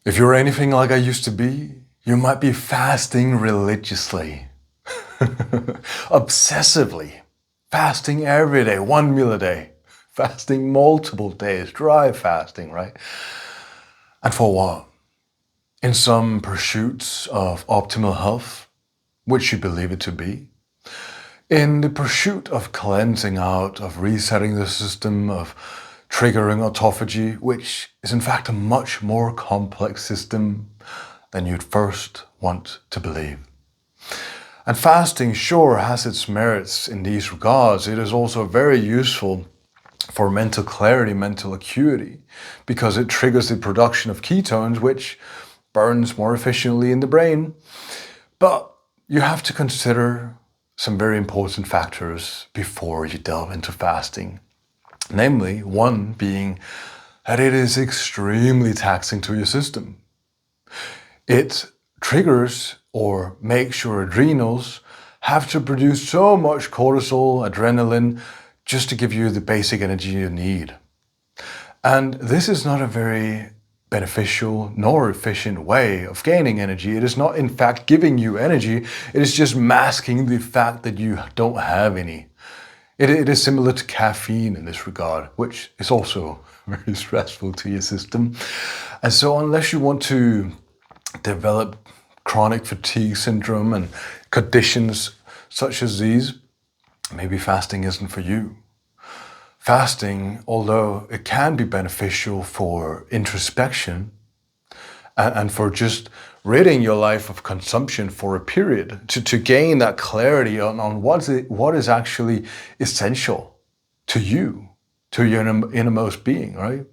If you're anything like I used to be, you might be fasting religiously, obsessively, fasting every day, 1 meal a day, fasting multiple days, dry fasting, right? And for what? In some pursuits of optimal health, which you believe it to be, in the pursuit of cleansing out, of resetting the system, of triggering autophagy, which is in fact a much more complex system than you'd first want to believe. And fasting sure has its merits in these regards. It is also very useful for mental clarity, mental acuity, because it triggers the production of ketones, which burns more efficiently in the brain. But you have to consider some very important factors before you delve into fasting. Namely, one being that it is extremely taxing to your system. It triggers or makes your adrenals have to produce so much cortisol, adrenaline, just to give you the basic energy you need. And this is not a very beneficial nor efficient way of gaining energy. It is not in fact giving you energy, it is just masking the fact that you don't have any. It is similar to caffeine in this regard, which is also very stressful to your system. And so unless you want to develop chronic fatigue syndrome and conditions such as these, maybe fasting isn't for you. Fasting, although it can be beneficial for introspection and for just ridding your life of consumption for a period, to gain that clarity on what is actually essential to you, to your innermost being, right?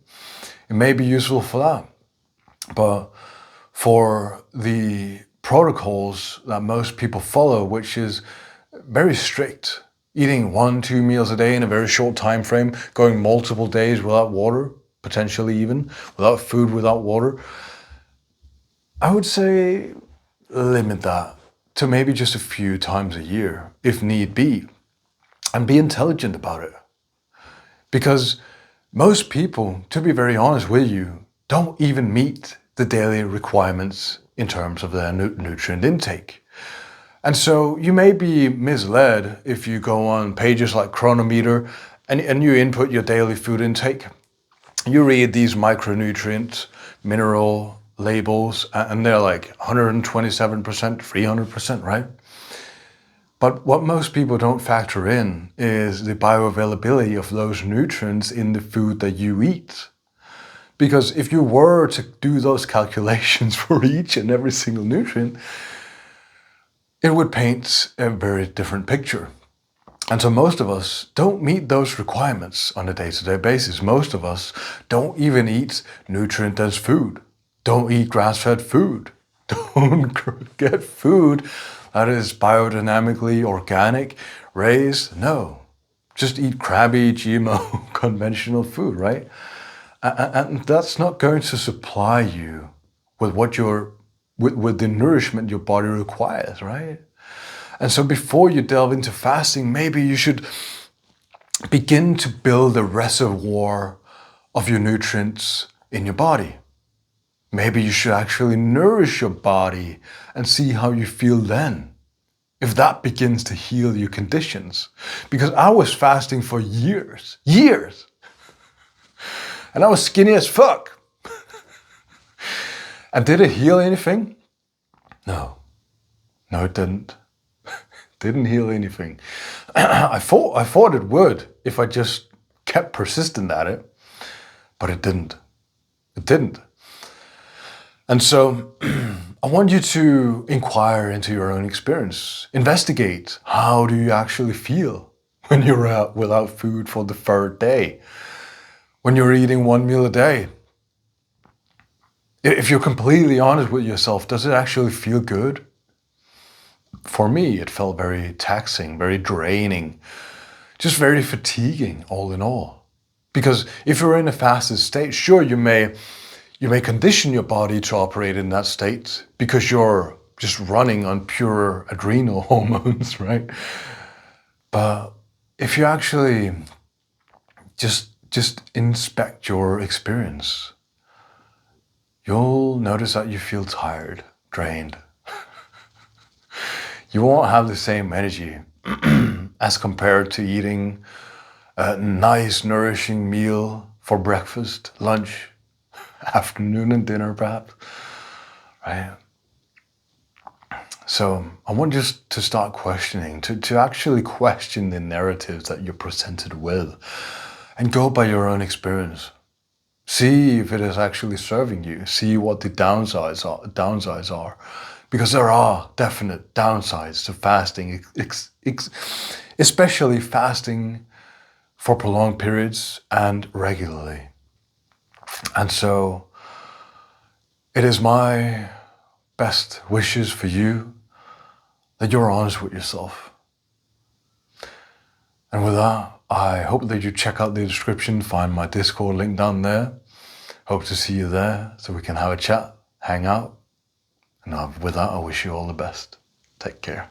It may be useful for that. But for the protocols that most people follow, which is very strict, eating 1-2 meals a day in a very short time frame, going multiple days without water, potentially even, without food, without water, I would say limit that to maybe just a few times a year, if need be, and be intelligent about it. Because most people, to be very honest with you, don't even meet the daily requirements in terms of their nutrient intake. And so you may be misled if you go on pages like Chronometer and you input your daily food intake. You read these micronutrient, mineral labels, and they're like 127%, 300%, right? But what most people don't factor in is the bioavailability of those nutrients in the food that you eat. Because if you were to do those calculations for each and every single nutrient, it would paint a very different picture. And so most of us don't meet those requirements on a day-to-day basis. Most of us don't even eat nutrient-dense food. Don't eat grass-fed food. Don't get food that is biodynamically organic, raised. No, just eat crabby, GMO, conventional food, right? And that's not going to supply you with with the nourishment your body requires, right? And so before you delve into fasting, maybe you should begin to build a reservoir of your nutrients in your body. Maybe you should actually nourish your body and see how you feel then, if that begins to heal your conditions. Because I was fasting for years, and I was skinny as fuck. And did it heal anything? No, it didn't. Didn't heal anything. I thought it would if I just kept persistent at it, but it didn't. It didn't. And so I want you to inquire into your own experience. Investigate, how do you actually feel when you're out without food for the third day? When you're eating 1 meal a day? If you're completely honest with yourself, does it actually feel good? For me, it felt very taxing, very draining, just very fatiguing all in all. Because if you're in a fasted state, sure, you may condition your body to operate in that state because you're just running on pure adrenal hormones, right? But if you actually just inspect your experience, you'll notice that you feel tired, drained. You won't have the same energy as compared to eating a nice, nourishing meal for breakfast, lunch, afternoon and dinner perhaps, right? So I want you to start questioning, to actually question the narratives that you're presented with and go by your own experience. See if it is actually serving you. See what the downsides are. Because there are definite downsides to fasting, especially fasting for prolonged periods and regularly. And so it is my best wishes for you that you're honest with yourself. And with that, I hope that you check out the description, find my Discord link down there. Hope to see you there so we can have a chat, hang out. And with that, I wish you all the best. Take care.